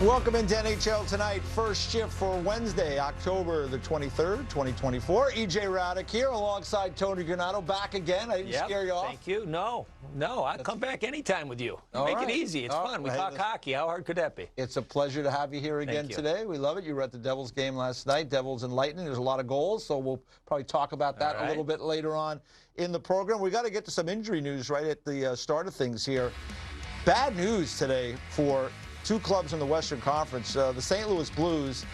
Welcome into NHL Tonight. First shift for Wednesday, October the 23rd, 2024. EJ Raddick here alongside Tony Granato. Back again. I didn't scare you off. Thank you. No, I'll come back anytime with you. Make it easy. It's fun. We talk hockey. How hard could that be? It's a pleasure to have you here again today. We love it. You were at the Devils game last night. Devils and Lightning. There's a lot of goals, so we'll probably talk about that a little bit later on in the program. We got to get to some injury news right at the start of things here. Bad news today for two clubs in the Western Conference. The St. Louis Blues,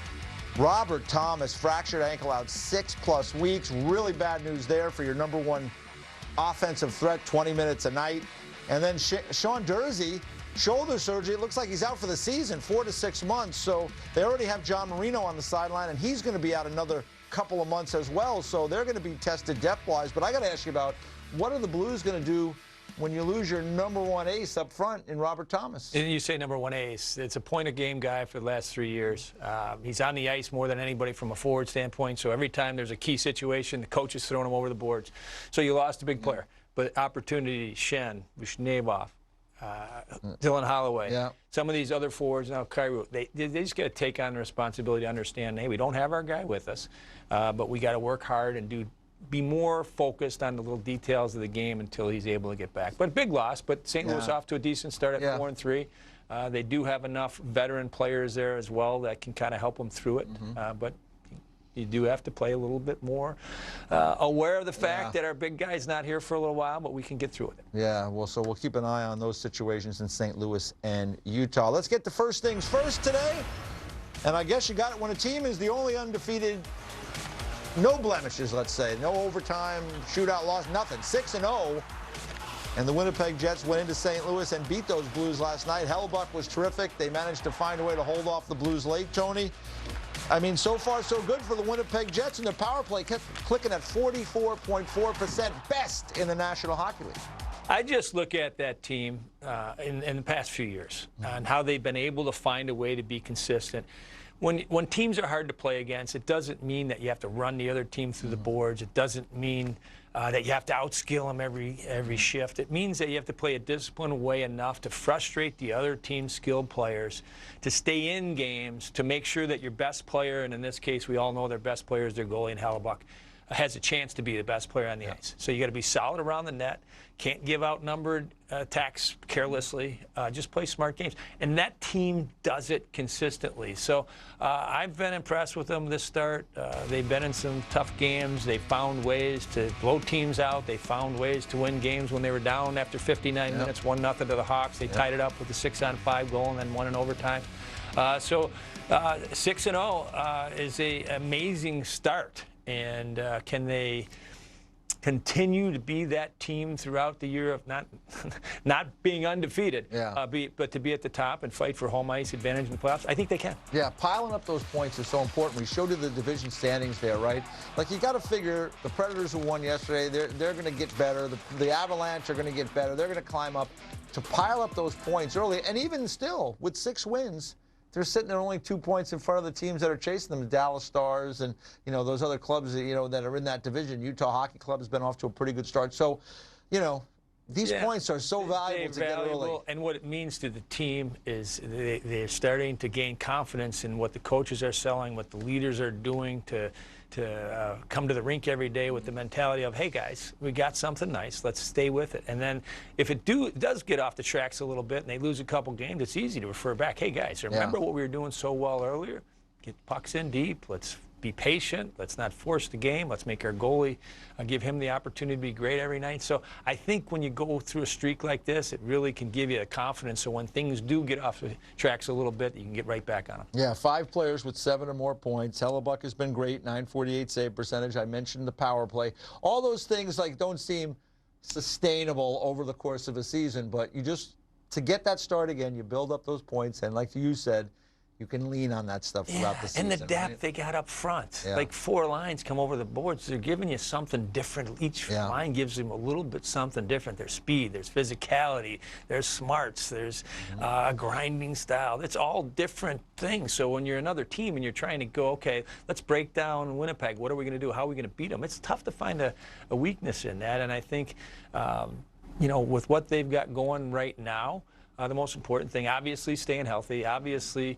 Robert Thomas, fractured ankle out 6+ weeks. Really bad news there for your number one offensive threat, 20 minutes a night. And then Sean Durzi, shoulder surgery. It looks like he's out for the season, 4 to 6 months. So they already have John Marino on the sideline, and he's going to be out another couple of months as well. So they're going to be tested depth-wise. But I got to ask you about, what are the Blues going to do when you lose your number one ace up front in Robert Thomas? And you say number one ace. It's a point-a-game guy for the last 3 years. He's on the ice more than anybody from a forward standpoint, so every time there's a key situation, the coach is throwing him over the boards. So you lost a big player. But opportunity, Shen, Vishnevov, Dylan Holloway, some of these other forwards, now Kyrou, they just got to take on the responsibility to understand, hey, we don't have our guy with us, but we got to work hard and be more focused on the little details of the game until he's able to get back. But big loss, but St. Louis off to a decent start at 4-3. They do have enough veteran players there as well that can kind of help them through it. But you do have to play a little bit more aware of the fact that our big guy's not here for a little while, but we can get through with it. Yeah, well, so we'll keep an eye on those situations in St. Louis and Utah. Let's get to first things first today. And I guess you got it when a team is the only undefeated, no blemishes, let's say. No overtime, shootout loss, nothing. 6-0. And the Winnipeg Jets went into St. Louis and beat those Blues last night. Hellebuyck was terrific. They managed to find a way to hold off the Blues late, Tony. I mean, so far so good for the Winnipeg Jets, and their power play kept clicking at 44.4%, best in the National Hockey League. I just look at that team in the past few years and how they've been able to find a way to be consistent. When teams are hard to play against, it doesn't mean that you have to run the other team through the boards. It doesn't mean that you have to outskill them every shift. It means that you have to play a disciplined way enough to frustrate the other team's skilled players, to stay in games, to make sure that your best player, and in this case we all know their best player is their goalie in Hellebuyck, has a chance to be the best player on the ice. So you got to be solid around the net. Can't give outnumbered attacks carelessly. Just play smart games. And that team does it consistently. So I've been impressed with them this start. They've been in some tough games. They found ways to blow teams out. They found ways to win games when they were down after 59 minutes, 1-0 to the Hawks. They tied it up with a 6-on-5 goal and then won in overtime. So 6-0 is an amazing start. And can they continue to be that team throughout the year of not being undefeated, but to be at the top and fight for home ice advantage in the playoffs? I think they can. Yeah, piling up those points is so important. We showed you the division standings there, right? Like, you got to figure the Predators who won yesterday, they're going to get better. The Avalanche are going to get better. They're going to climb up. To pile up those points early, and even still, with 6 wins, they're sitting there only 2 points in front of the teams that are chasing them, the Dallas Stars and, those other clubs, that are in that division. Utah Hockey Club has been off to a pretty good start. So, these points are so valuable to get early. And what it means to the team is they're starting to gain confidence in what the coaches are selling, what the leaders are doing to come to the rink every day with the mentality of, hey, guys, we got something nice. Let's stay with it. And then if it does get off the tracks a little bit and they lose a couple games, it's easy to refer back. Hey, guys, remember what we were doing so well earlier? Get pucks in deep. Let's be patient. Let's not force the game. Let's make our goalie give him the opportunity to be great every night. So I think when you go through a streak like this, it really can give you a confidence. So when things do get off the tracks a little bit, you can get right back on them. Yeah, 5 players with 7 or more points. Hellebuyck has been great, .948 save percentage. I mentioned the power play. All those things don't seem sustainable over the course of a season, but to get that start again, you build up those points, and like you said, you can lean on that stuff throughout the season. And the depth they got up front. Like 4 lines come over the boards. They're giving you something different. Each line gives them a little bit something different. There's speed, there's physicality, there's smarts, there's a grinding style. It's all different things. So when you're another team and you're trying to go, okay, let's break down Winnipeg. What are we going to do? How are we going to beat them? It's tough to find a weakness in that. And I think, with what they've got going right now, the most important thing, obviously, staying healthy. Obviously,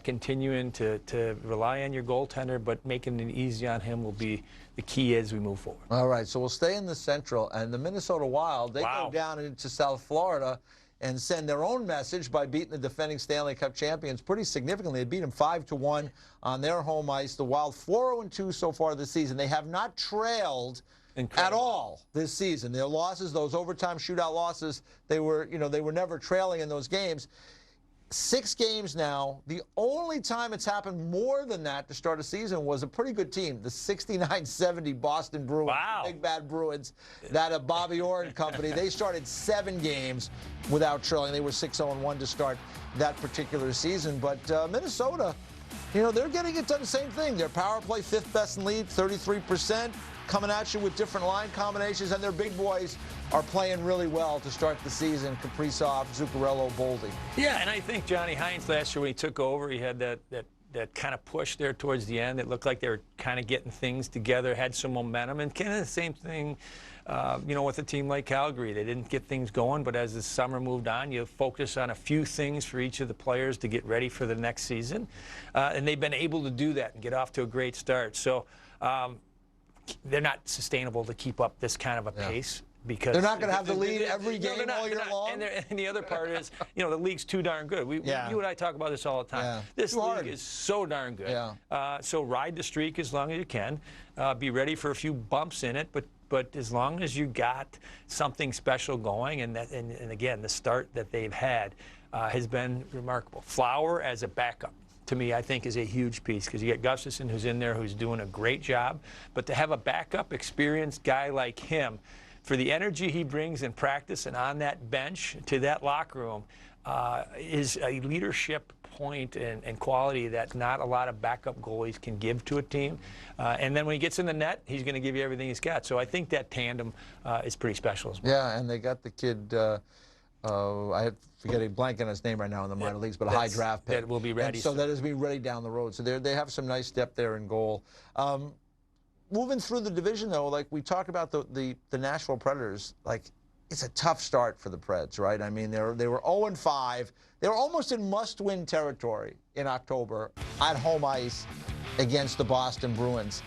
continuing to rely on your goaltender, but making it easy on him will be the key as we move forward. All right, so we'll stay in the Central, and the Minnesota Wild, they Wow. go down into South Florida and send their own message by beating the defending Stanley Cup champions pretty significantly. They beat them 5-1 on their home ice. The Wild 4-2 so far this season. They have not trailed at all this season. Their losses, those overtime shootout losses, they were never trailing in those games. 6 games now. The only time it's happened more than that to start a season was a pretty good team, the 69-70 Boston Bruins, Wow. Big Bad Bruins, that of Bobby Orr and company. They started 7 games without trailing. They were 6-0-1 to start that particular season. But Minnesota, they're getting it done. Same thing. Their power play, 5th best in league, 33%, coming at you with different line combinations, and their big boys are playing really well to start the season. Kaprizov, Zuccarello, Boldy. Yeah, and I think Johnny Hines last year when he took over, he had that kind of push there towards the end. It looked like they were kind of getting things together, had some momentum, and kind of the same thing, with a team like Calgary. They didn't get things going, but as the summer moved on, you focus on a few things for each of the players to get ready for the next season, and they've been able to do that and get off to a great start. So they're not sustainable to keep up this kind of a pace. Because they're not going to have the lead every game all year long. And the other part is, the league's too darn good. You and I talk about this all the time. Yeah. This league is so darn good. Yeah. So ride the streak as long as you can. Be ready for a few bumps in it, but as long as you got something special going, and again, the start that they've had has been remarkable. Flower as a backup, to me, I think is a huge piece because you got Gustafsson who's in there who's doing a great job, but to have a backup experienced guy like him, for the energy he brings in practice and on that bench to that locker room is a leadership point and quality that not a lot of backup goalies can give to a team. And then when he gets in the net, he's going to give you everything he's got. So I think that tandem is pretty special as well. Yeah, and they got the kid, I forget a blank on his name right now in the minor leagues, but a high draft pick. That will be ready. And so that is being ready down the road. So they have some nice depth there in goal. Moving through the division, though, like we talk about the Nashville Predators, like it's a tough start for the Preds, right? I mean, they were 0-5. They were almost in must-win territory in October at home ice against the Boston Bruins.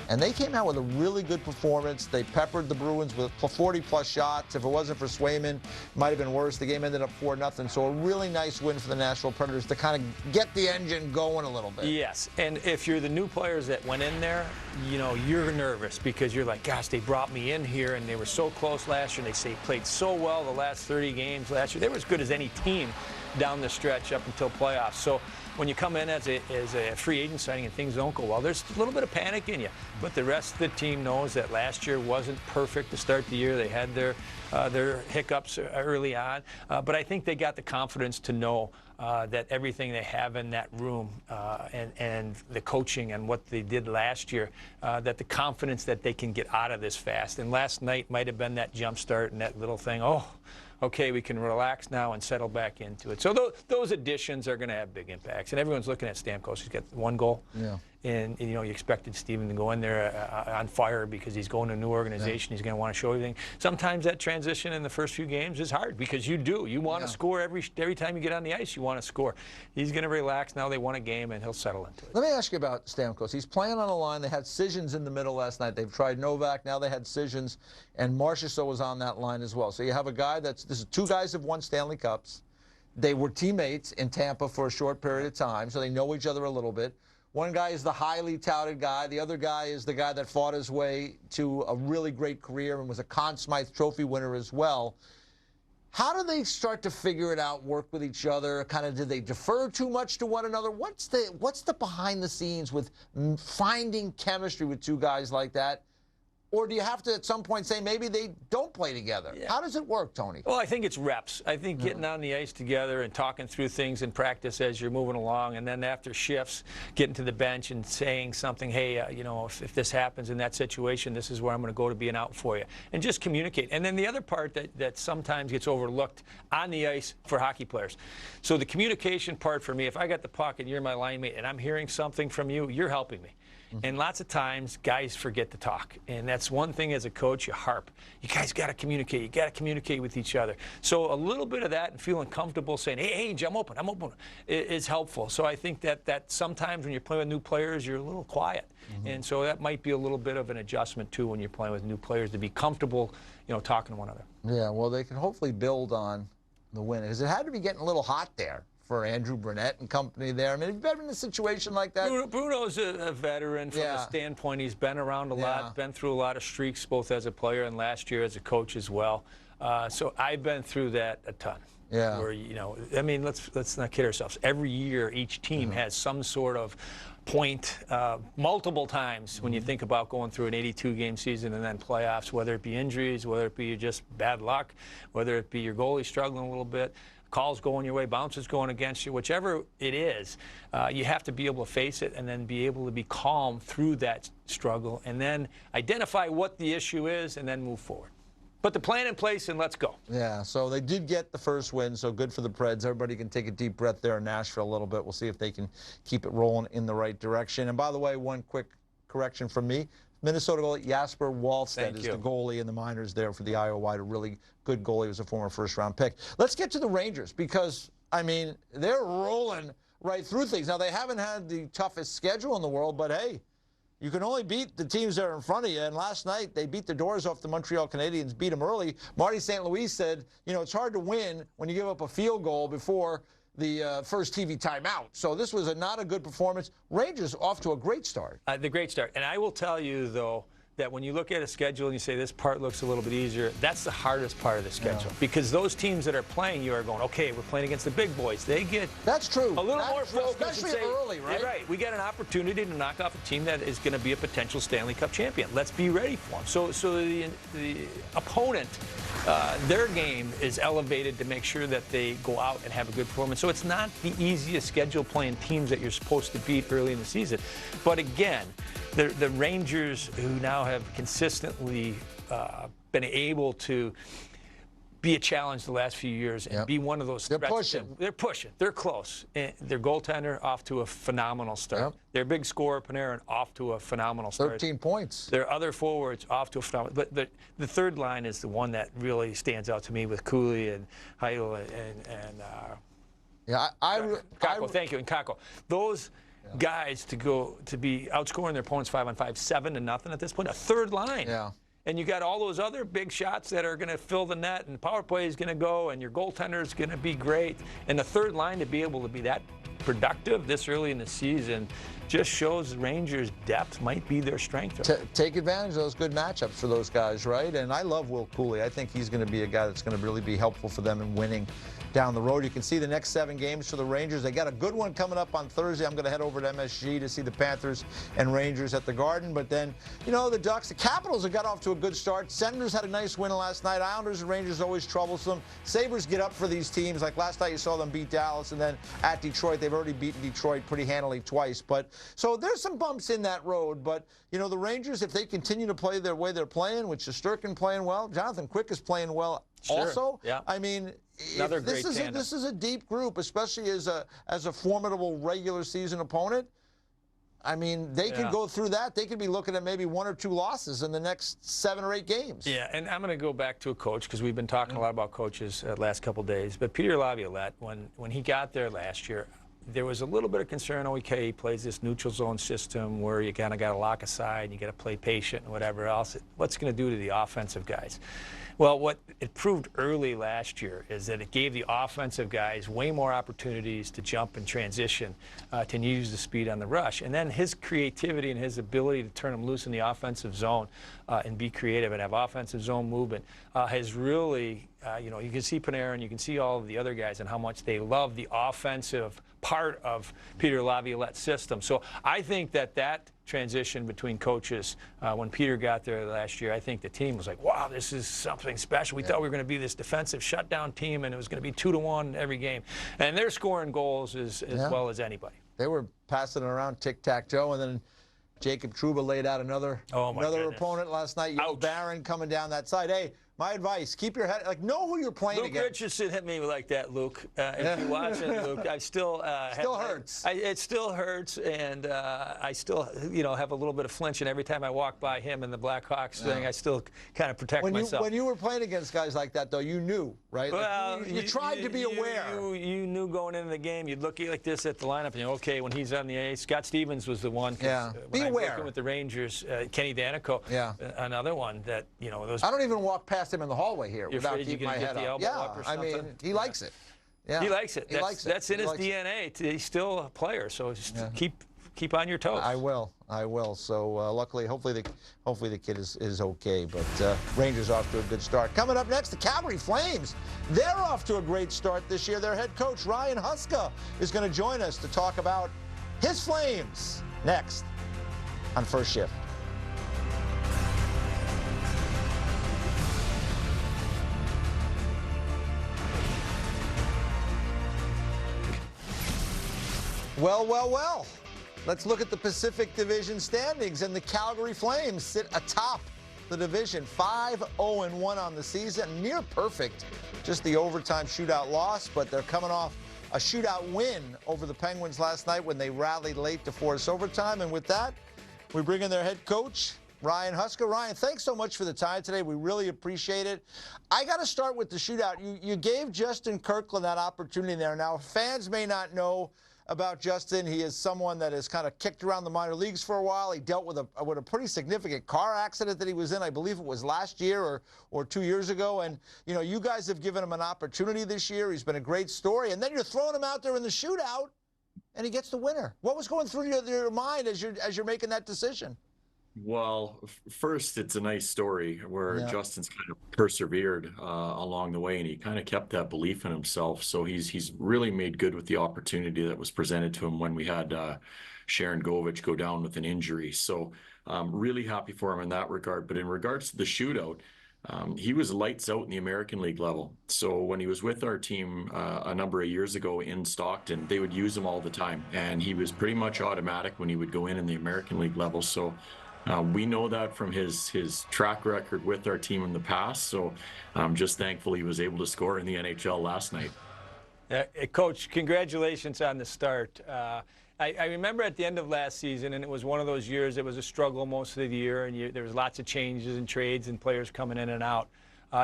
And they came out with a really good performance. They peppered the Bruins with 40-plus shots. If it wasn't for Swayman, it might have been worse. The game ended up 4-0. So a really nice win for the Nashville Predators to kind of get the engine going a little bit. Yes, and if you're the new players that went in there, you're nervous because you're like, gosh, they brought me in here, and they were so close last year, and they played so well the last 30 games last year. They were as good as any team down the stretch up until playoffs. So when you come in as a free agent signing and things don't go well, there's a little bit of panic in you. But the rest of the team knows that last year wasn't perfect to start the year. They had their hiccups early on. But I think they got the confidence to know that everything they have in that room and the coaching and what they did last year, that the confidence that they can get out of this fast. And last night might have been that jump start and that little thing, okay, we can relax now and settle back into it. So those additions are going to have big impacts. And everyone's looking at Stamkos. He's got 1 goal. Yeah. And you expected Steven to go in there on fire because he's going to a new organization. Yeah. He's going to want to show everything. Sometimes that transition in the first few games is hard because you do. You want to score every time you get on the ice. You want to score. He's going to relax now. They won a game, and he'll settle into it. Let me ask you about Stamkos. He's playing on a line. They had Sissons in the middle last night. They've tried Novak. Now they had Sissons, and Marchessault was on that line as well. So you have a guy this is 2 guys have won Stanley Cups. They were teammates in Tampa for a short period of time, so they know each other a little bit. One guy is the highly touted guy. The other guy is the guy that fought his way to a really great career and was a Conn Smythe Trophy winner as well. How do they start to figure it out, work with each other? Kind of, do they defer too much to one another? What's the behind the scenes with finding chemistry with 2 guys like that? Or do you have to at some point say maybe they don't play together? Yeah. How does it work, Tony? Well, I think it's reps. I think getting on the ice together and talking through things in practice as you're moving along, and then after shifts, getting to the bench and saying something, hey, if this happens in that situation, this is where I'm going to go to be an out for you. And just communicate. And then the other part that sometimes gets overlooked on the ice for hockey players. So the communication part for me, if I got the puck and you're my line mate and I'm hearing something from you, you're helping me. And lots of times, guys forget to talk. And that's one thing as a coach, you harp. You guys got to communicate. You got to communicate with each other. So a little bit of that and feeling comfortable saying, hey, I'm open, is helpful. So I think that sometimes when you're playing with new players, you're a little quiet. And so that might be a little bit of an adjustment, too, when you're playing with new players, to be comfortable, talking to one another. Yeah, well, they can hopefully build on the win, because it had to be getting a little hot there for Andrew Brunette and company there. I mean, have you been in a situation like that? Bruno's a veteran from the standpoint. He's been around a lot, been through a lot of streaks, both as a player and last year as a coach as well. So I've been through that a ton. Yeah. Where, I mean, let's not kid ourselves. Every year, each team has some sort of point multiple times when you think about going through an 82-game season and then playoffs, whether it be injuries, whether it be just bad luck, whether it be your goalie struggling a little bit, calls going your way, bounces going against you, whichever it is, you have to be able to face it and then be able to be calm through that struggle and then identify what the issue is and then move forward. Put the plan in place and let's go. Yeah, so they did get the first win, so good for the Preds. Everybody can take a deep breath there in Nashville a little bit. We'll see if they can keep it rolling in the right direction. And by the way, one quick correction from me. Minnesota goalie Jasper Wallstedt is the goalie in the minors there for the Iowa Wild. A really good goalie. He was a former first-round pick. Let's get to the Rangers because, I mean, they're rolling right through things. Now, they haven't had the toughest schedule in the world, but, hey, you can only beat the teams that are in front of you. And last night, they beat the doors off the Montreal Canadiens, beat them early. Marty St. Louis said, it's hard to win when you give up a field goal before the first TV timeout. So this was not a good performance. Rangers off to a great start. The great start. And I will tell you, though, that when you look at a schedule and you say this part looks a little bit easier, that's the hardest part of the schedule. Because those teams that are playing you are going, okay, we're playing against the big boys. They get that's true. A little more focus. Especially early, right? Right. We got an opportunity to knock off a team that is going to be a potential Stanley Cup champion. Let's be ready for them. So the opponent, their game is elevated to make sure that they go out and have a good performance. So it's not the easiest schedule playing teams that you're supposed to beat early in the season. But again, the Rangers, who now have consistently been able to be a challenge the last few years and be one of those threats. They're pushing. They're close. And their goaltender off to a phenomenal start. Their big scorer, Panarin, off to a phenomenal start. 13 points. Their other forwards off to a phenomenal. But the third line is the one that really stands out to me with Cooley and Heidel and Kakko. Thank you, and Kakko. Those guys to be outscoring their opponents 5-on-5, 7-0 at this point. A third line. Yeah. And you got all those other big shots that are going to fill the net, and power play is going to go, and your goaltender is going to be great. And the third line to be able to be that productive this early in the season just shows the Rangers' depth might be their strength. Take advantage of those good matchups for those guys, right? And I love Will Cooley. I think he's going to be a guy that's going to really be helpful for them in winning down the road. You can see the next 7 games for the Rangers. They got a good one coming up on Thursday. I'm going to head over to MSG to see the Panthers and Rangers at the Garden. But then, the Ducks, the Capitals have got off to a good start. Senators had a nice win last night. Islanders and Rangers always troublesome. Sabres get up for these teams. Like last night you saw them beat Dallas, and then at Detroit, they've already beaten Detroit pretty handily twice. But so there's some bumps in that road. But, the Rangers, if they continue to play their way they're playing, with Shesterkin playing well, Jonathan Quick is playing well also. Yeah. I mean, another great tandem. This is a deep group, especially as a formidable regular season opponent. I mean, they can go through that. They could be looking at maybe 1 or 2 losses in the next 7 or 8 games. Yeah, and I'm going to go back to a coach because we've been talking a lot about coaches the last couple of days. But Peter Laviolette, when he got there last year, there was a little bit of concern. Okay, he plays this neutral zone system where you kind of got to lock aside, you got to play patient and whatever else. What's going to do to the offensive guys? Well, what it proved early last year is that it gave the offensive guys way more opportunities to jump and transition, to use the speed on the rush. And then his creativity and his ability to turn them loose in the offensive zone and be creative and have offensive zone movement has really, you can see Panarin, you can see all of the other guys and how much they love the offensive part of Peter Laviolette's system. So I think that transition between coaches, when Peter got there last year, I think the team was like, wow, this is something special. We thought we were going to be this defensive shutdown team, and it was going to be 2-1 every game. And they're scoring goals as well as anybody. They were passing it around tic-tac-toe, and then Jacob Trouba laid out another opponent last night. Barron coming down that side. Hey, my advice, keep your head, like, know who you're playing Luke against. Richardson hit me like that, Luke. If you watch it, Luke, I still hurts. It still hurts, and I still, have a little bit of flinching every time I walk by him and the Blackhawks thing. I still kind of protect myself. When you were playing against guys like that, though, you knew, right? Well, like you tried to be aware. You knew going into the game, you'd look like this at the lineup, and okay, when he's on the A, Scott Stevens was the one. Yeah. Be aware. Working with the Rangers, Kenny Danico, another one that, those. I don't even walk past him in the hallway here without keeping my head up. Yeah, I mean, he likes it. Yeah. He likes it. He likes it. That's in his DNA. He's still a player, so just keep on your toes. I will. So luckily, hopefully the kid is okay. But Rangers off to a good start. Coming up next, the Calgary Flames. They're off to a great start this year. Their head coach Ryan Huska is going to join us to talk about his Flames next on First Shift. Well. Let's look at the Pacific Division standings, and the Calgary Flames sit atop the division, 5-0-1 on the season, near perfect. Just the overtime shootout loss, but they're coming off a shootout win over the Penguins last night when they rallied late to force overtime. And with that, we bring in their head coach, Ryan Huska. Ryan, thanks so much for the time today. We really appreciate it. I got to start with the shootout. You gave Justin Kirkland that opportunity there. Now, fans may not know about Justin. He is someone that has kind of kicked around the minor leagues for a while. He dealt with a pretty significant car accident that he was in. I believe it was last year or 2 years ago. And, you guys have given him an opportunity this year. He's been a great story. And then you're throwing him out there in the shootout, and he gets the winner. What was going through your mind as you're making that decision? Well, first, it's a nice story where Justin's kind of persevered along the way, and he kind of kept that belief in himself. So he's really made good with the opportunity that was presented to him when we had Sharon Govich go down with an injury. So really happy for him in that regard. But in regards to the shootout, he was lights out in the American League level. So when he was with our team a number of years ago in Stockton, they would use him all the time, and he was pretty much automatic when he would go in the American League level. So we know that from his track record with our team in the past. So I'm just thankful he was able to score in the NHL last night. Coach, congratulations on the start. I remember at the end of last season, and it was one of those years, it was a struggle most of the year, and there was lots of changes and trades and players coming in and out.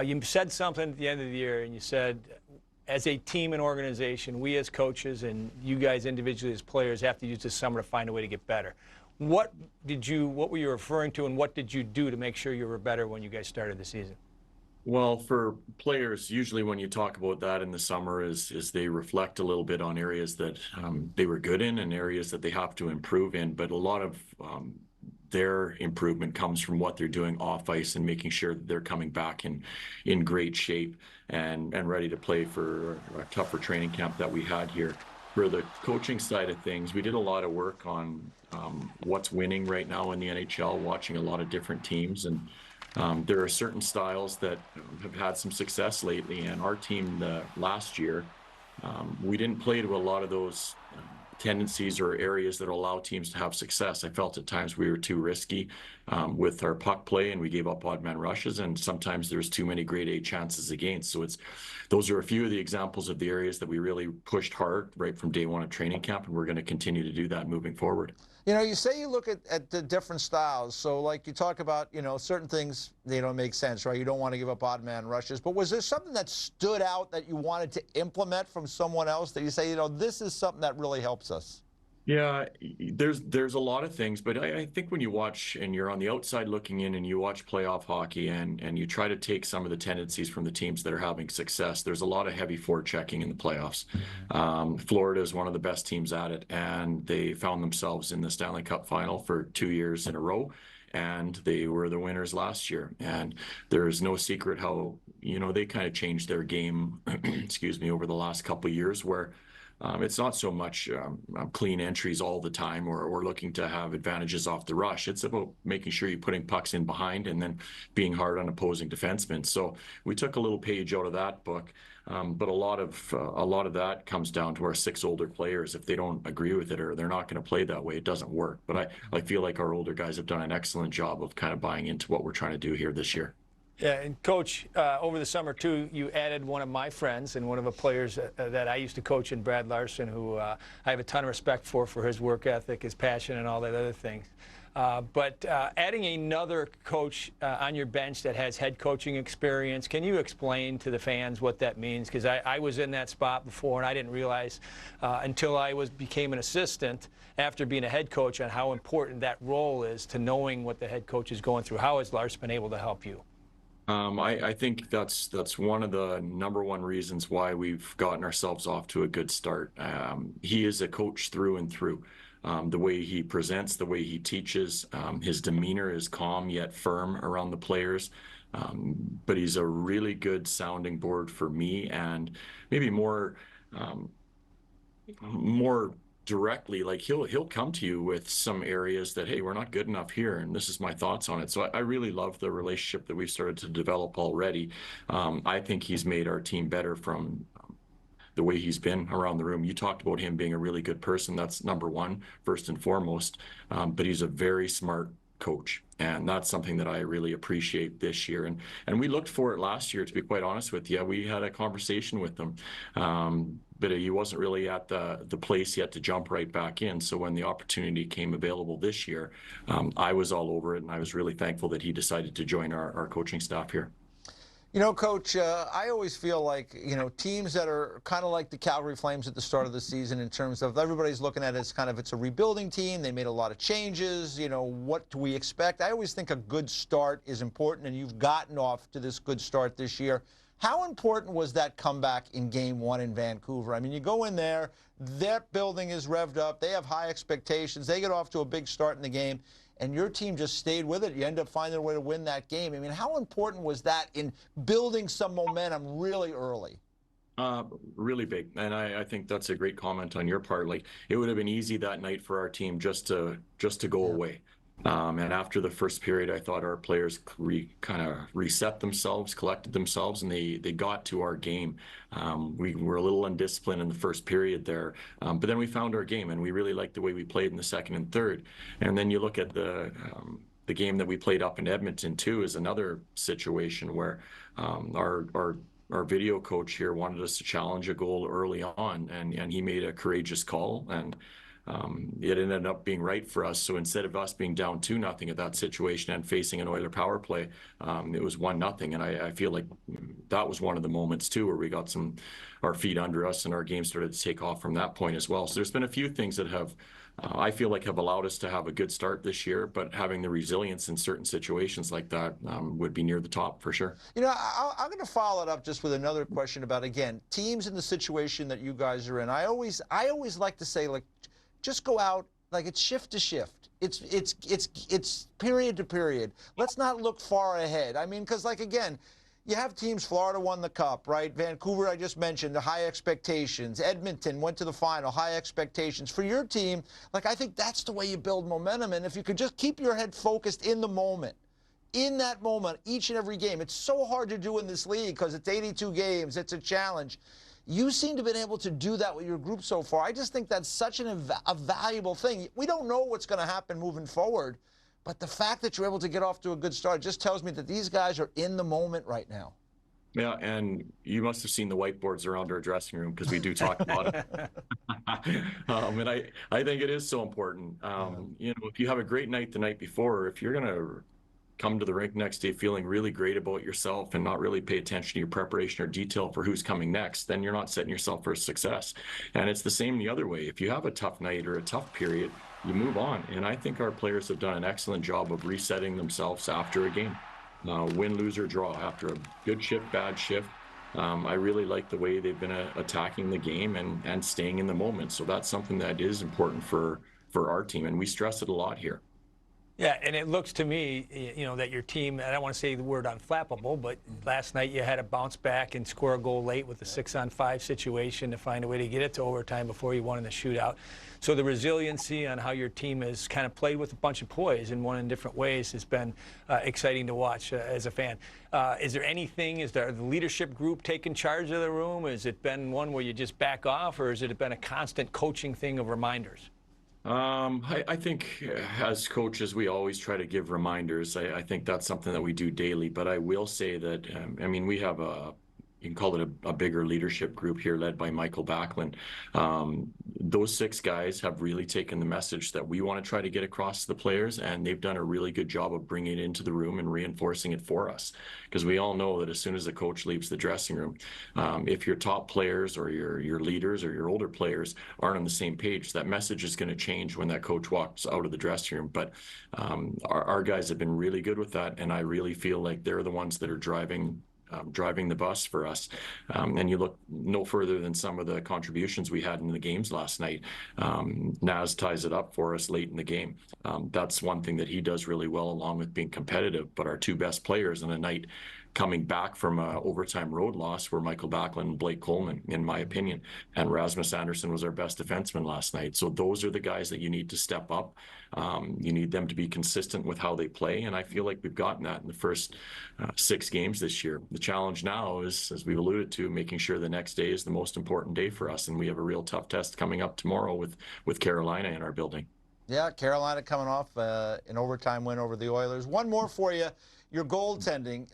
You said something at the end of the year, and you said, as a team and organization, we as coaches and you guys individually as players have to use this summer to find a way to get better. What were you referring to, and what did you do to make sure you were better when you guys started the season? Well, for players, usually when you talk about that in the summer is they reflect a little bit on areas that they were good in and areas that they have to improve in. But a lot of their improvement comes from what they're doing off ice and making sure that they're coming back in great shape and ready to play for a tougher training camp that we had here. For the coaching side of things, we did a lot of work on what's winning right now in the NHL, watching a lot of different teams. And there are certain styles that have had some success lately. And our team last year, we didn't play to a lot of those tendencies or areas that allow teams to have success. I felt at times we were too risky with our puck play, and we gave up odd man rushes, and sometimes there's too many grade A chances against. So those are a few of the examples of the areas that we really pushed hard right from day one of training camp, and we're going to continue to do that moving forward. You say you look at the different styles. So, like, you talk about, certain things, they don't make sense, right? You don't want to give up odd man rushes. But was there something that stood out that you wanted to implement from someone else that you say, this is something that really helps us? Yeah, there's a lot of things, but I think when you watch and you're on the outside looking in and you watch playoff hockey and you try to take some of the tendencies from the teams that are having success, there's a lot of heavy forechecking in the playoffs. Florida is one of the best teams at it, and they found themselves in the Stanley Cup final for 2 years in a row, and they were the winners last year. And there's no secret how, they kind of changed their game, over the last couple of years where it's not so much clean entries all the time or looking to have advantages off the rush. It's about making sure you're putting pucks in behind and then being hard on opposing defensemen. So we took a little page out of that book, but a lot of that comes down to our 6 older players. If they don't agree with it or they're not going to play that way, it doesn't work. But I feel like our older guys have done an excellent job of kind of buying into what we're trying to do here this year. Yeah, and Coach, over the summer, too, you added one of my friends and one of the players that I used to coach in, Brad Larson, who I have a ton of respect for his work ethic, his passion, and all that other things. But adding another coach on your bench that has head coaching experience, can you explain to the fans what that means? Because I was in that spot before, and I didn't realize until I became an assistant after being a head coach on how important that role is to knowing what the head coach is going through. How has Lars been able to help you? I think that's one of the number one reasons why we've gotten ourselves off to a good start. He is a coach through and through. The way he presents, the way he teaches, his demeanor is calm yet firm around the players. But he's a really good sounding board for me, and maybe more directly, like he'll come to you with some areas that, hey, we're not good enough here, and this is my thoughts on it. So I really love the relationship that we've started to develop already. I think he's made our team better from the way he's been around the room. You talked about him being a really good person. That's number one, first and foremost. But he's a very smart coach, and that's something that I really appreciate this year. And we looked for it last year, to be quite honest with you. We had a conversation with him, but he wasn't really at the place yet to jump right back in. So when the opportunity came available this year, I was all over it, and I was really thankful that he decided to join our coaching staff here. You know, Coach, I always feel like, teams that are kind of like the Calgary Flames at the start of the season in terms of everybody's looking at it as kind of it's a rebuilding team. They made a lot of changes. What do we expect? I always think a good start is important, and you've gotten off to this good start this year. How important was that comeback in Game 1 in Vancouver? I mean, you go in there, their building is revved up. They have high expectations. They get off to a big start in the game, and your team just stayed with it. You end up finding a way to win that game. I mean, how important was that in building some momentum really early? Really big. And I think that's a great comment on your part. Like, it would have been easy that night for our team just to go away. And after the first period, I thought our players kind of reset themselves, collected themselves, and they got to our game. We were a little undisciplined in the first period there, but then we found our game, and we really liked the way we played in the second and third. And then you look at the game that we played up in Edmonton too, is another situation where our video coach here wanted us to challenge a goal early on, and he made a courageous call, and it ended up being right for us. So instead of us being down 2-0 at that situation and facing an Oiler power play, it was 1-0. And I feel like that was one of the moments too where we got our feet under us, and our game started to take off from that point as well. So there's been a few things that have I feel like have allowed us to have a good start this year, but having the resilience in certain situations like that would be near the top for sure. I'm going to follow it up just with another question about, again, teams in the situation that you guys are in. I always like to say, like, just go out, like, it's shift to shift. It's period to period. Let's not look far ahead. I mean, because, like, again, you have teams. Florida won the Cup, right? Vancouver, I just mentioned, the high expectations. Edmonton went to the final, high expectations. For your team, like, I think that's the way you build momentum. And if you could just keep your head focused in the moment, in that moment, each and every game. It's so hard to do in this league because it's 82 games. It's a challenge. You seem to have been able to do that with your group so far. I just think that's such a valuable thing. We don't know what's going to happen moving forward, but the fact that you're able to get off to a good start just tells me that these guys are in the moment right now. Yeah, and you must have seen the whiteboards around our dressing room, because we do talk about it. And I think it is so important. If you have a great night the night before, if you're going to come to the rink next day feeling really great about yourself and not really pay attention to your preparation or detail for who's coming next, then you're not setting yourself for success. And it's the same the other way. If you have a tough night or a tough period, you move on. And I think our players have done an excellent job of resetting themselves after a game. Win, lose, or draw, after a good shift, bad shift. I really like the way they've been attacking the game and staying in the moment. So that's something that is important for our team, and we stress it a lot here. Yeah, and it looks to me, that your team, I don't want to say the word unflappable, but last night you had to bounce back and score a goal late with a 6-on-5 situation to find a way to get it to overtime before you won in the shootout. So the resiliency on how your team has kind of played with a bunch of poise and won in different ways has been exciting to watch as a fan. Is there the leadership group taking charge of the room? Has it been one where you just back off, or has it been a constant coaching thing of reminders? I think as coaches, we always try to give reminders. I think that's something that we do daily. But I will say that, I mean, we have you can call it a bigger leadership group here led by Michael Backlund. Those 6 guys have really taken the message that we want to try to get across to the players, and they've done a really good job of bringing it into the room and reinforcing it for us. Because we all know that as soon as the coach leaves the dressing room, if your top players or your leaders or your older players aren't on the same page, that message is going to change when that coach walks out of the dressing room. But our guys have been really good with that, and I really feel like they're the ones that are driving the bus for us. And you look no further than some of the contributions we had in the games last night. Naz ties it up for us late in the game. That's one thing that he does really well, along with being competitive. But our 2 best players on a night coming back from an overtime road loss were Michael Backlund and Blake Coleman, in my opinion. And Rasmus Andersson was our best defenseman last night. So those are the guys that you need to step up. You need them to be consistent with how they play. And I feel like we've gotten that in the first 6 games this year. The challenge now is, as we've alluded to, making sure the next day is the most important day for us. And we have a real tough test coming up tomorrow with Carolina in our building. Yeah, Carolina coming off an overtime win over the Oilers. One more for you. Your goaltending,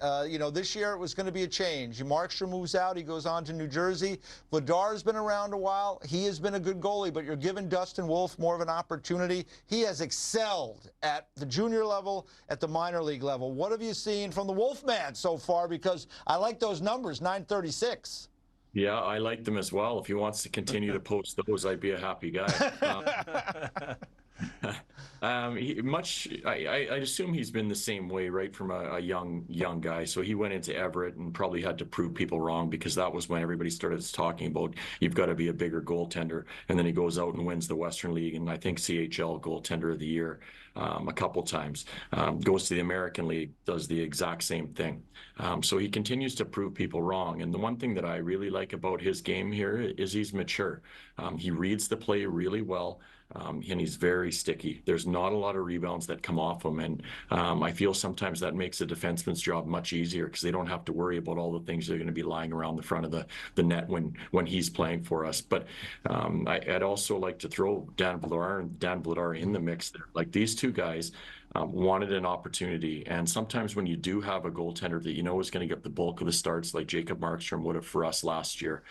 this year it was going to be a change. Markstrom moves out. He goes on to New Jersey. Vladar's been around a while. He has been a good goalie, but you're giving Dustin Wolf more of an opportunity. He has excelled at the junior level, at the minor league level. What have you seen from the Wolfman so far? Because I like those numbers, .936. Yeah, I like them as well. If he wants to continue to post those, I'd be a happy guy. I assume he's been the same way right from a young guy. So he went into Everett and probably had to prove people wrong, because that was when everybody started talking about you've got to be a bigger goaltender. And then he goes out and wins the Western League and I think CHL goaltender of the year a couple times. Goes to the American League, does the exact same thing. So he continues to prove people wrong. And the one thing that I really like about his game here is he's mature. He reads the play really well. And he's very sticky. There's not a lot of rebounds that come off him, and I feel sometimes that makes a defenseman's job much easier, because they don't have to worry about all the things that are going to be lying around the front of the net when he's playing for us. But I'd also like to throw Dan Vladar in the mix there. Like, these 2 guys wanted an opportunity, and sometimes when you do have a goaltender that you know is going to get the bulk of the starts, like Jacob Markstrom would have for us last year,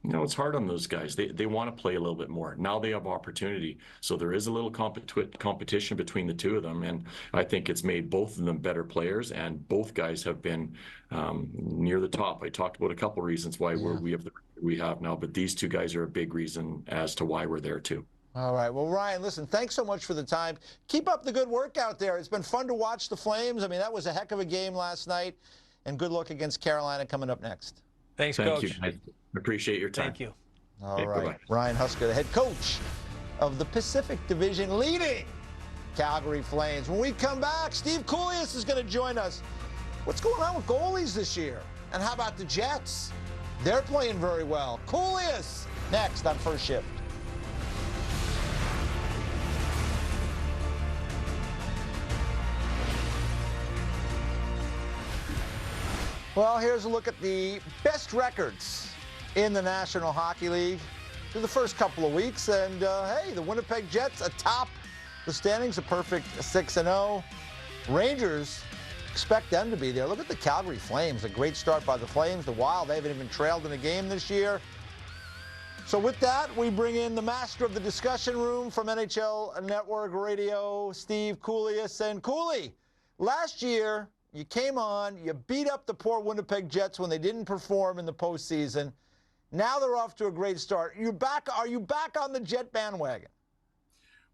it's hard on those guys. They want to play a little bit more. Now they have opportunity, so there is a little competition between the 2 of them, and I think it's made both of them better players, and both guys have been near the top. I talked about a couple reasons why we have the we have now, but these 2 guys are a big reason as to why we're there too. All right. Well, Ryan, listen, thanks so much for the time. Keep up the good work out there. It's been fun to watch the Flames. I mean, that was a heck of a game last night. And good luck against Carolina coming up next. Thanks, Thank Coach. you. I appreciate your time. Thank you. All right. Ryan Huska, the head coach of the Pacific Division, leading Calgary Flames. When we come back, Steve Kouleas is going to join us. What's going on with goalies this year? And how about the Jets? They're playing very well. Kouleas, next on First Shift. Well, here's a look at the best records in the National Hockey League through the first couple of weeks. And, hey, the Winnipeg Jets atop the standings, a perfect 6-0. Rangers, expect them to be there. Look at the Calgary Flames. A great start by the Flames. The Wild, they haven't even trailed in a game this year. So with that, we bring in the master of the discussion room from NHL Network Radio, Steve Kouleas. And Cooley, last year, you came on, you beat up the poor Winnipeg Jets when they didn't perform in the postseason. Now they're off to a great start. Are you back on the Jet bandwagon?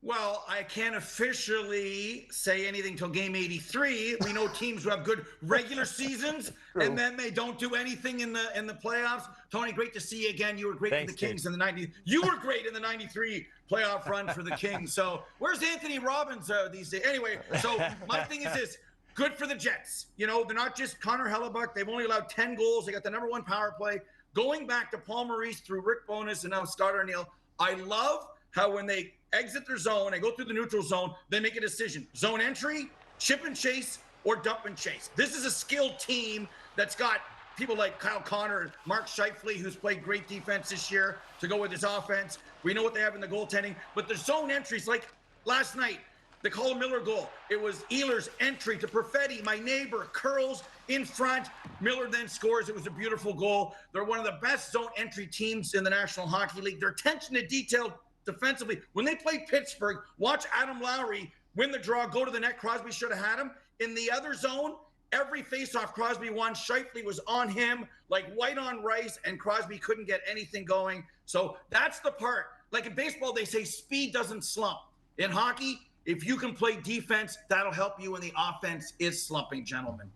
Well, I can't officially say anything till game 83. We know teams who have good regular seasons, and then they don't do anything in the playoffs. Tony, great to see you again. You were great for the Kings in the 90s. You were great in the 93 playoff run for the Kings. So where's Anthony Robbins these days? Anyway, so my thing is this. Good for the Jets. You know, they're not just Connor Hellebuck. They've only allowed 10 goals. They got the #1 power play. Going back to Paul Maurice through Rick Bowness and now Stoddard Neal, I love how when they exit their zone, they go through the neutral zone, they make a decision. Zone entry, chip and chase, or dump and chase. This is a skilled team that's got people like Kyle Connor, Mark Scheifele, who's played great defense this year to go with his offense. We know what they have in the goaltending, but the zone entries, like last night, the Colin Miller goal, it was Ehlers' entry to Perfetti, my neighbor, curls in front. Miller then scores. It was a beautiful goal. They're one of the best zone entry teams in the National Hockey League. Their attention to detail defensively. When they played Pittsburgh, watch Adam Lowry win the draw, go to the net. Crosby should have had him. In the other zone, every faceoff Crosby won. Scheifele was on him like white on rice, and Crosby couldn't get anything going. So that's the part. Like in baseball, they say speed doesn't slump. In hockey, if you can play defense, that'll help you when the offense is slumping, gentlemen.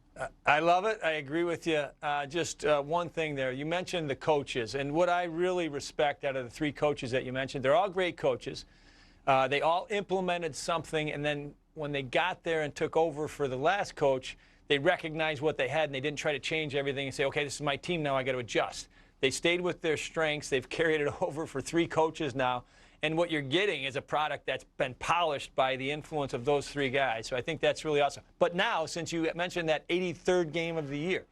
I love it. I agree with you. Just one thing there. You mentioned the coaches, and what I really respect out of the three coaches that you mentioned, they're all great coaches. They all implemented something, and then when they got there and took over for the last coach, they recognized what they had, and they didn't try to change everything and say, okay, this is my team now, I got to adjust. They stayed with their strengths. They've carried it over for three coaches now. And what you're getting is a product that's been polished by the influence of those three guys. So I think that's really awesome. But now, since you mentioned that 83rd game of the year,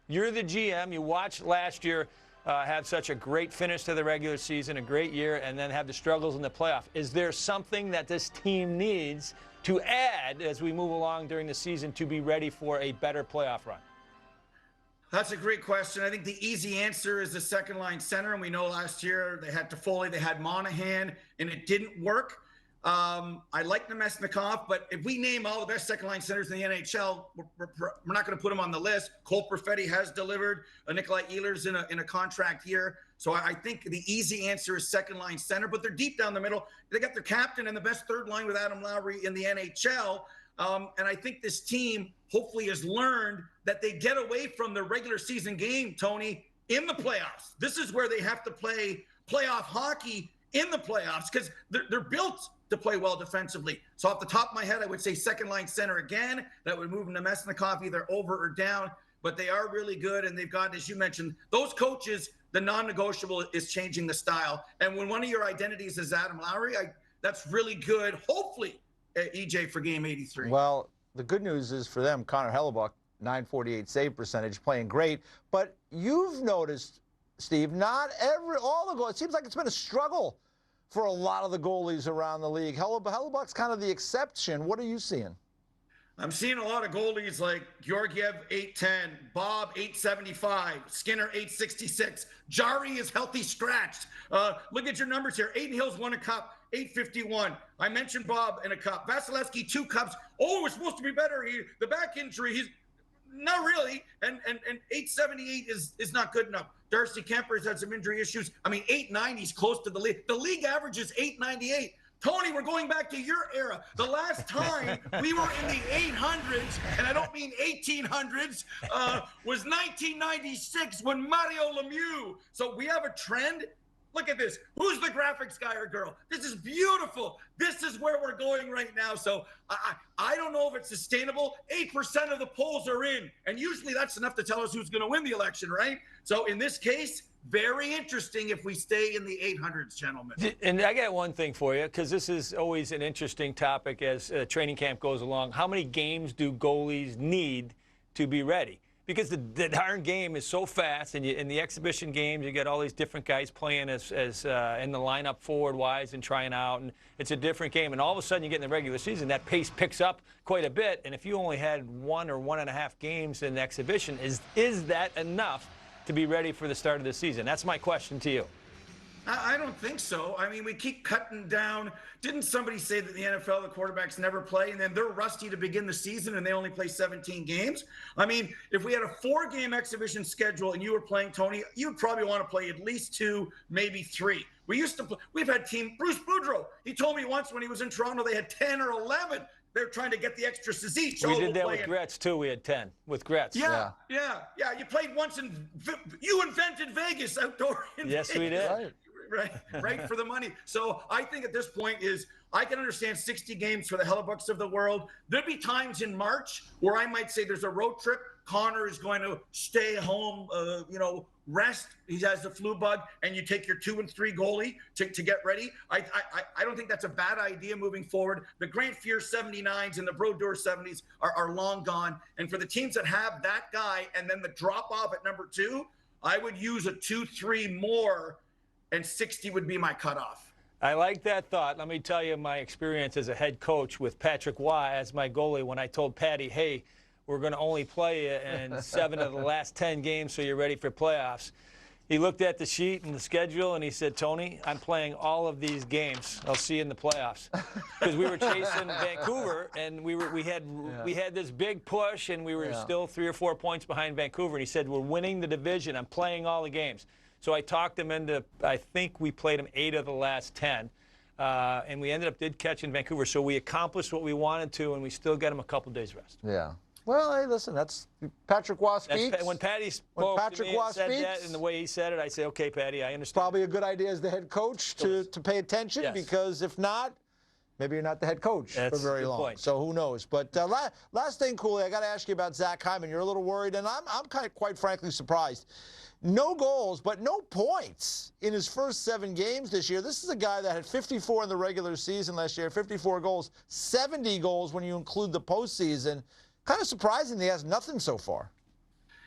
you're the GM. You watched last year have such a great finish to the regular season, a great year, and then have the struggles in the playoff. Is there something that this team needs to add as we move along during the season to be ready for a better playoff run? That's a great question. I think the easy answer is the second line center. And we know last year they had Toffoli, they had Monahan, and it didn't work. I like Nemesnikov, but if we name all the best second line centers in the NHL, we're not going to put them on the list. Cole Perfetti has delivered. Nikolai Ehlers in a contract year. So I think the easy answer is second line center, but they're deep down the middle. They got their captain and the best third line with Adam Lowry in the NHL. And I think this team hopefully has learned that they get away from the regular season game, Tony, in the playoffs. This is where they have to play playoff hockey in the playoffs because they're built to play well defensively. So off the top of my head, I would say second line center again. That would move them to Nemesnikov either over or down. But they are really good, and they've got, as you mentioned, those coaches, the non-negotiable is changing the style. And when one of your identities is Adam Lowry, that's really good, hopefully, EJ, for game 83. Well, the good news is for them, Connor Hellebuyck, .948 save percentage, playing great. But you've noticed, Steve, not all the goals. It seems like it's been a struggle for a lot of the goalies around the league. Hellebuyck's kind of the exception. What are you seeing? I'm seeing a lot of goalies like Georgiev, 810, Bob, 875, Skinner, 866. Jari is healthy scratched. Look at your numbers here. Aiden Hills won a cup, 851. I mentioned Bob in a cup. Vasilevsky, 2 cups. Oh, we're supposed to be better. The back injury, he's not really. And 878 is not good enough. Darcy Kemper's had some injury issues. I mean, 890 is close to the league. The league average is 898. Tony, we're going back to your era. The last time we were in the 800s, and I don't mean 1800s, was 1996 when Mario Lemieux. So we have a trend. Look at this. Who's the graphics guy or girl? This is beautiful. This is where we're going right now. So I don't know if it's sustainable. 8% of the polls are in, and usually that's enough to tell us who's going to win the election, right? So in this case, very interesting if we stay in the 800s, gentlemen. And I got one thing for you, because this is always an interesting topic as training camp goes along. How many games do goalies need to be ready? Because the darn game is so fast, and in the exhibition games, you get all these different guys playing as in the lineup forward-wise and trying out, and it's a different game. And all of a sudden, you get in the regular season, that pace picks up quite a bit. And if you only had 1 or 1.5 games in the exhibition, is that enough to be ready for the start of the season? That's my question to you. I don't think so. I mean, we keep cutting down. Didn't somebody say that in the NFL, the quarterbacks never play, and then they're rusty to begin the season and they only play 17 games? I mean, if we had a 4-game exhibition schedule and you were playing, Tony, you'd probably want to play at least 2, maybe 3. We've had team, Bruce Boudreau, he told me once when he was in Toronto, they had 10 or 11. They're trying to get the extra each. We did that with Gretz, too. We had 10 with Gretz. Yeah. You played once you invented Vegas outdoor. Yes, we did. Right for the money. So I think at this point I can understand 60 games for the Hellebuycks of the world. There'd be times in March where I might say there's a road trip. Connor is going to stay home, rest. He has the flu bug, and you take your 2 and 3 goalie to get ready. I don't think that's a bad idea moving forward. The Grant Fuhr 79s and the Brodeur 70s are long gone. And for the teams that have that guy and then the drop off at number 2, I would use a 2-3 more, and 60 would be my cutoff. I like that thought. Let me tell you my experience as a head coach with Patrick Waugh as my goalie when I told Patty, hey, we're going to only play you in 7 of the last 10 games so you're ready for playoffs. He looked at the sheet and the schedule and he said, Tony, I'm playing all of these games. I'll see you in the playoffs. Because we were chasing Vancouver and we had this big push and we were still 3 or 4 points behind Vancouver. And he said, we're winning the division. I'm playing all the games. So I talked him into, I think we played him 8 of the last 10. And we ended up catching Vancouver. So we accomplished what we wanted to, and we still got him a couple days rest. Yeah. Well, hey, listen, that's Patrick Waugh speaks. When Patty spoke to me and said that, and the way he said it, I say, okay, Patty, I understand. Probably a good idea as the head coach to pay attention, because if not, maybe you're not the head coach for very long. Point. So who knows? But last thing, Cooley, I got to ask you about Zach Hyman. You're a little worried, and I'm quite frankly surprised. No goals, but no points in his first 7 games this year. This is a guy that had 54 in the regular season last year, 54 goals, 70 goals when you include the postseason. Kind of surprising he has nothing so far.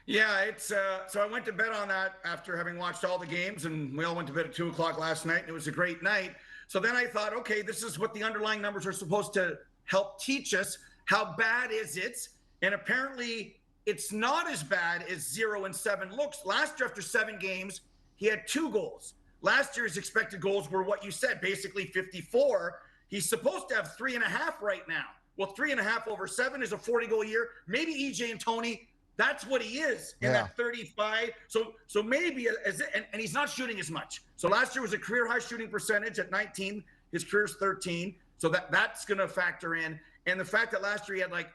Yeah, it's so I went to bed on that after having watched all the games, and we all went to bed at 2 o'clock last night, and it was a great night. So then I thought, okay, this is what the underlying numbers are supposed to help teach us. How bad is it? And apparently it's not as bad as 0 and 7 looks. Last year, after 7 games, he had 2 goals. Last year's expected goals were what you said, basically 54. He's supposed to have 3.5 right now. Well, 3.5 over 7 is a 40-goal year. Maybe EJ and Tony, that's what he is in that 35. So maybe, and he's not shooting as much. So last year was a career-high shooting percentage at 19. His career's 13. So that's going to factor in. And the fact that last year he had like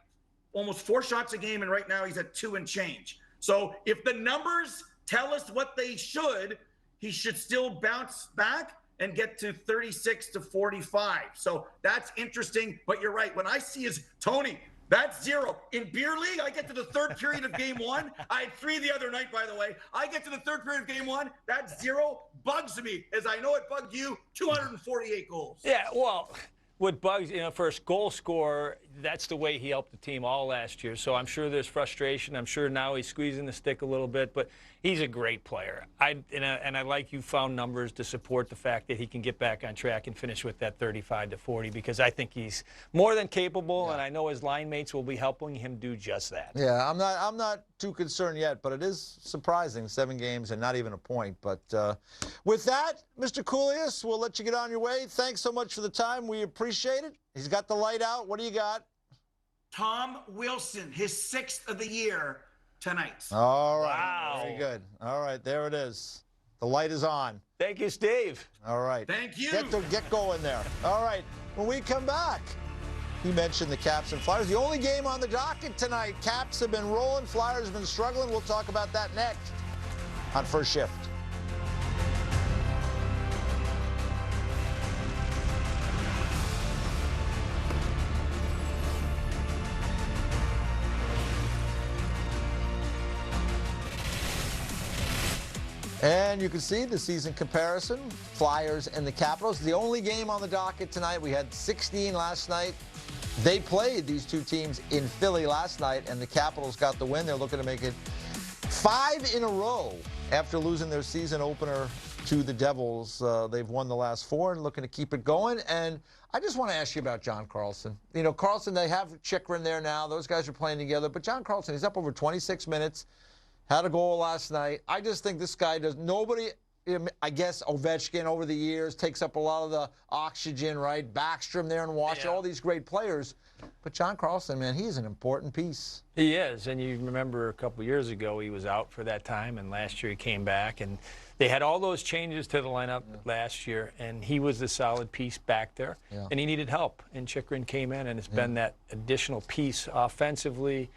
almost 4 shots a game, and right now he's at 2 and change. So if the numbers tell us what they should, he should still bounce back and get to 36 to 45. So that's interesting. But you're right. When I see his Tony, that's 0. In beer league, I get to the 3rd period of game 1. I had 3 the other night, by the way. I get to the 3rd period of game 1. That 0 bugs me, as I know it bugged you. 248 goals. Yeah, well, what bugs, for a goal scorer, that's the way he helped the team all last year. So I'm sure there's frustration. I'm sure now he's squeezing the stick a little bit, but he's a great player. And I like you found numbers to support the fact that he can get back on track and finish with that 35 to 40, because I think he's more than capable, and I know his line mates will be helping him do just that. Yeah, I'm not too concerned yet, but it is surprising, 7 games and not even a point. But with that, Mr. Kouleas, we'll let you get on your way. Thanks so much for the time. We appreciate it. He's got the light out. What do you got? Tom Wilson, his 6th of the year tonight. All right. Wow. Very good. All right, there it is. The light is on. Thank you, Steve. All right. Thank you. Get going there. All right. When we come back, he mentioned the Caps and Flyers. The only game on the docket tonight. Caps have been rolling. Flyers have been struggling. We'll talk about that next on First Shift. And you can see the season comparison, Flyers and the Capitals. The only game on the docket tonight. We had 16 last night. They played these 2 teams in Philly last night, and the Capitals got the win. They're looking to make it 5 in a row after losing their season opener to the Devils. They've won the last 4 and looking to keep it going. And I just want to ask you about John Carlson. Carlson, they have Chychrun there now. Those guys are playing together. But John Carlson, he's up over 26 minutes. Had a goal last night. I just think this guy does. Nobody, I guess Ovechkin over the years takes up a lot of the oxygen, right? Backstrom there in Washington, all these great players. But John Carlson, man, he's an important piece. He is. And you remember a couple years ago he was out for that time, and last year he came back. And they had all those changes to the lineup last year, and he was the solid piece back there. Yeah. And he needed help. And Chychrun came in, and it's been that additional piece offensively,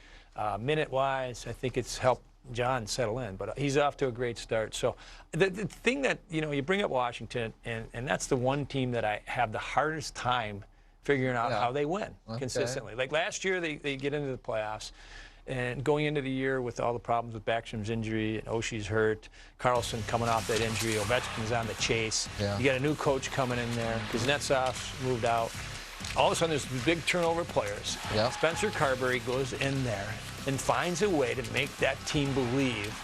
minute-wise. I think it's helped John settle in, but he's off to a great start. So the thing that, you bring up Washington, and that's the one team that I have the hardest time figuring out how they win consistently. Like last year, they get into the playoffs, And going into the year with all the problems with Backstrom's injury and Oshie's hurt, Carlson coming off that injury, Ovechkin's on the chase. Yeah. You got a new coach coming in there. Kuznetsov's moved out. All of a sudden, there's big turnover players. Yeah. Spencer Carberry goes in there and finds a way to make that team believe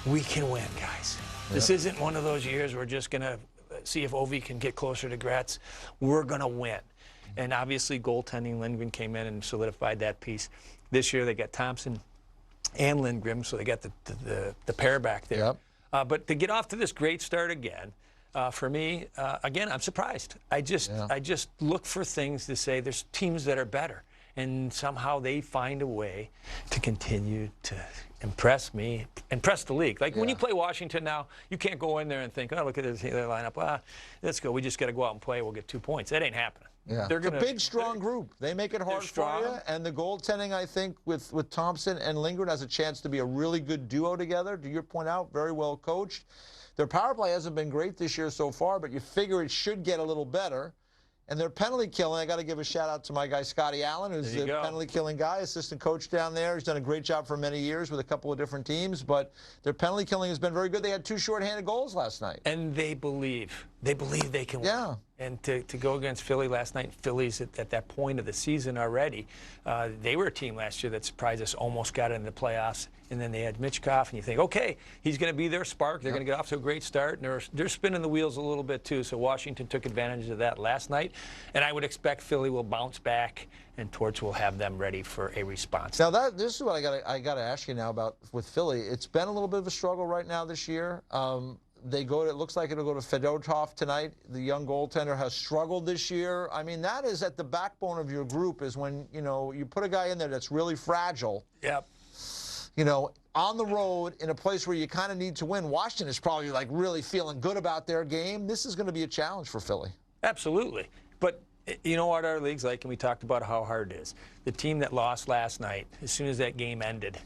we can win, guys. This isn't one of those years we're just going to see if Ovi can get closer to Gretz. We're going to win. And obviously, goaltending, Lindgren came in and solidified that piece. This year, they got Thompson and Lindgren, so they got the pair back there. Yep. But to get off to this great start again, for me, again, I'm surprised. I just look for things to say there's teams that are better, and somehow they find a way to continue to impress me, impress the league. Like when you play Washington now, you can't go in there and think, oh, look at their lineup. Let's go. We just got to go out and play. We'll get 2 points. That ain't happening. Yeah. It's a big, strong group. They make it hard for you. And the goaltending, I think, with Thompson and Lindgren has a chance to be a really good duo together. To your point out, very well coached. Their power play hasn't been great this year so far, but you figure it should get a little better. And their penalty killing, I got to give a shout out to my guy Scotty Allen, who's the penalty killing guy, assistant coach down there. He's done a great job for many years with a couple of different teams, but their penalty killing has been very good. They had 2 shorthanded goals last night. And they believe they can win. Yeah. And to go against Philly last night, Philly's at that point of the season already. They were a team last year that surprised us, almost got into the playoffs. And then they had Michkov, and you think, okay, he's going to be their spark. They're going to get off to a great start, and they're spinning the wheels a little bit too. So Washington took advantage of that last night, and I would expect Philly will bounce back, and Torts will have them ready for a response. Now this is what I got to ask you now about with Philly. It's been a little bit of a struggle right now this year. It looks like it'll go to Fedotov tonight. The young goaltender has struggled this year. I mean, that is at the backbone of your group is when, you put a guy in there that's really fragile. Yep. On the road in a place where you kind of need to win. Washington is probably like really feeling good about their game. This is going to be a challenge for Philly. Absolutely. But you know what our league's like, and we talked about how hard it is. The team that lost last night, as soon as that game ended,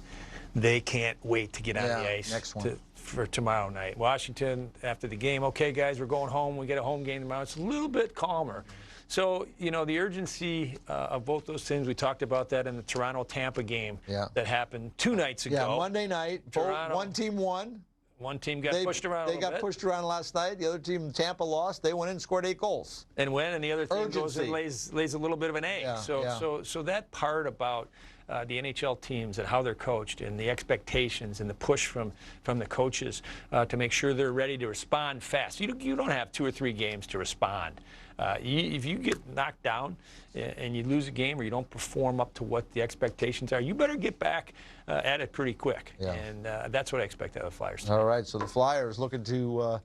they can't wait to get on the ice for tomorrow night. Washington, after the game, okay, guys, we're going home. We get a home game tomorrow. It's a little bit calmer. So, the urgency of both those teams, we talked about that in the Toronto-Tampa game that happened 2 nights ago. Yeah, Monday night, one team won. One team got pushed around a little bit. They got pushed around last night. The other team, Tampa, lost. They went in and scored 8 goals. And the other team goes and lays a little bit of an egg. Yeah, so that part about the NHL teams and how they're coached and the expectations and the push from the coaches to make sure they're ready to respond fast. You don't have 2 or 3 games to respond. If you get knocked down and you lose a game or you don't perform up to what the expectations are, you better get back at it pretty quick. Yeah. And that's what I expect out of the Flyers. All right, so the Flyers looking to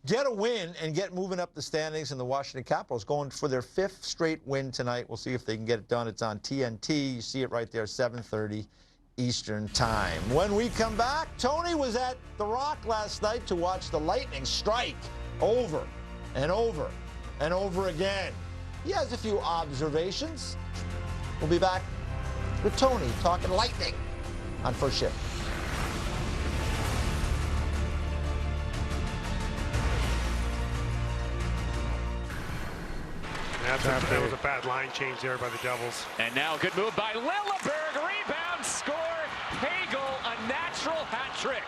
get a win and get moving up the standings, and the Washington Capitals going for their 5th straight win tonight. We'll see if they can get it done. It's on TNT. You see it right there, 7:30 Eastern Time. When we come back, Tony was at The Rock last night to watch the Lightning strike over and over and over again. He has a few observations. We'll be back with Tony talking Lightning on First Shift. That was a bad line change there by the Devils. And now good move by Lilleberg. Rebound, score. Hagel, a natural hat trick.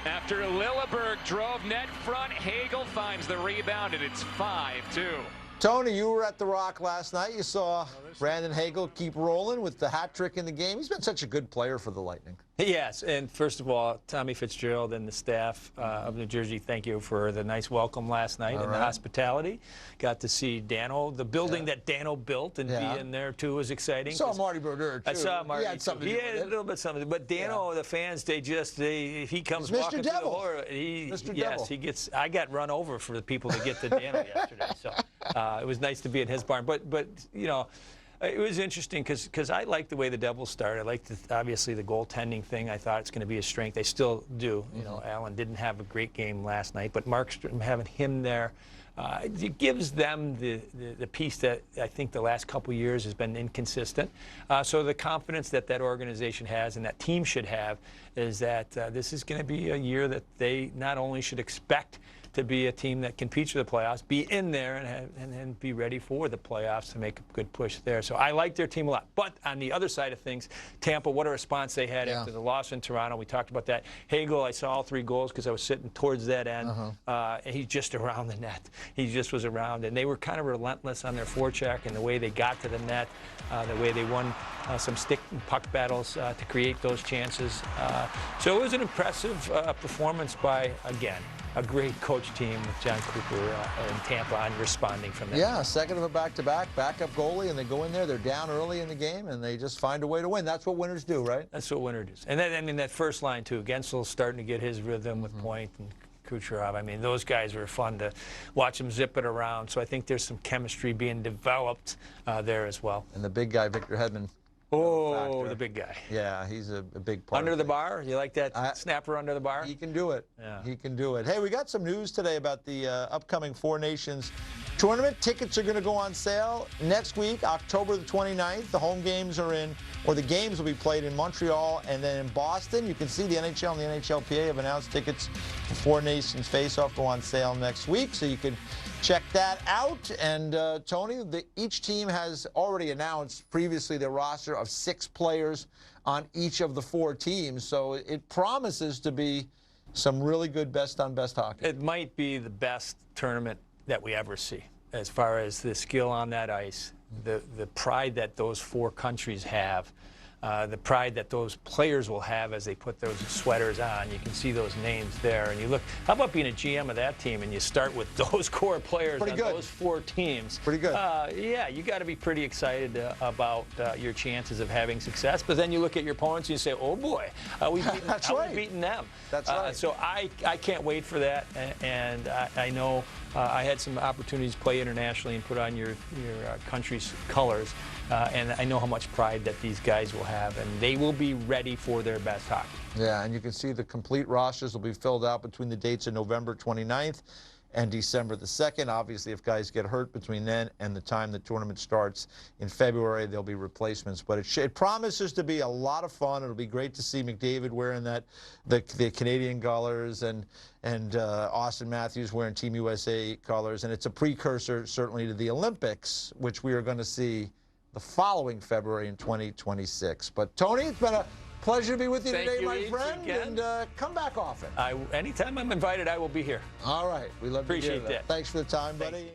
After Lilleberg drove net front, Hagel finds the rebound, and it's 5-2. Tony, you were at The Rock last night. You saw Brandon Hagel keep rolling with the hat trick in the game. He's been such a good player for the Lightning. Yes, and first of all, Tommy Fitzgerald and the staff of New Jersey, thank you for the nice welcome last night and the hospitality. Got to see Dano, the building that Dano built, and be in there too was exciting. Saw Marty Brodeur too. I saw Marty. He had something to do with it. A little bit something. But Dano, the fans, if he comes walking through the floor, he gets. I got run over for the people to get to Dano yesterday. So it was nice to be in his barn. But it was interesting because I liked the way the Devils started. I liked, obviously, the goaltending thing. I thought it's going to be a strength. They still do. Allen didn't have a great game last night, but Markstrom, having him there, it gives them the piece that I think the last couple of years has been inconsistent. So the confidence that organization has and that team should have is that this is going to be a year that they not only should expect to be a team that competes for the playoffs, be in there, and be ready for the playoffs to make a good push there. So I like their team a lot. But on the other side of things, Tampa, what a response they had after the loss in Toronto. We talked about that. Hagel, I saw all 3 goals because I was sitting towards that end. And he's just around the net. He just was around. And they were kind of relentless on their forecheck and the way they got to the net, the way they won some stick and puck battles to create those chances. So it was an impressive performance by, again, a great coach team with John Cooper in Tampa on responding from that. Yeah, second of a back-to-back, backup goalie, and they go in there, they're down early in the game, and they just find a way to win. That's what winners do, right? That's what winners do. And then, I mean, that first line, too. Gensel's starting to get his rhythm with Point and Kucherov. I mean, those guys were fun to watch them zip it around. So I think there's some chemistry being developed there as well. And the big guy, Victor Hedman. Oh, the big guy. Yeah, he's a big part. Under the bar? You like that snapper under the bar? He can do it. Yeah. He can do it. Hey, we got some news today about the upcoming Four Nations tournament. Tickets are going to go on sale next week, October the 29th. The home games are in, or the games will be played in Montreal and then in Boston. You can see the NHL and the NHLPA have announced tickets for Four Nations Face-Off go on sale next week, so you can check that out. And Tony, each team has already announced previously their roster of 6 players on each of the 4 teams. So it promises to be some really good best-on-best hockey. It might be the best tournament that we ever see as far as the skill on that ice, the pride that those 4 countries have, the pride that those players will have as they put those sweaters on. You can see those names there. And you look, how about being a GM of that team and you start with those core players on those 4 teams? Pretty good. Yeah, you got to be pretty excited about your chances of having success. But then you look at your opponents and you say, oh boy, we've beaten them. That's right. So I can't wait for that. And I know I had some opportunities to play internationally and put on your country's colors. And I know how much pride that these guys will have, and they will be ready for their best hockey. Yeah, and you can see the complete rosters will be filled out between the dates of November 29th and December the 2nd. Obviously, if guys get hurt between then and the time the tournament starts in February, there'll be replacements. But it promises to be a lot of fun. It'll be great to see McDavid wearing the Canadian colors and Austin Matthews wearing Team USA colors. And it's a precursor, certainly, to the Olympics, which we are going to see the following February in 2026. But Tony, it's been a pleasure to be with you today, my friend, and come back often. Anytime I'm invited, I will be here. All right, we love to hear that. Appreciate that. Thanks for the time, buddy.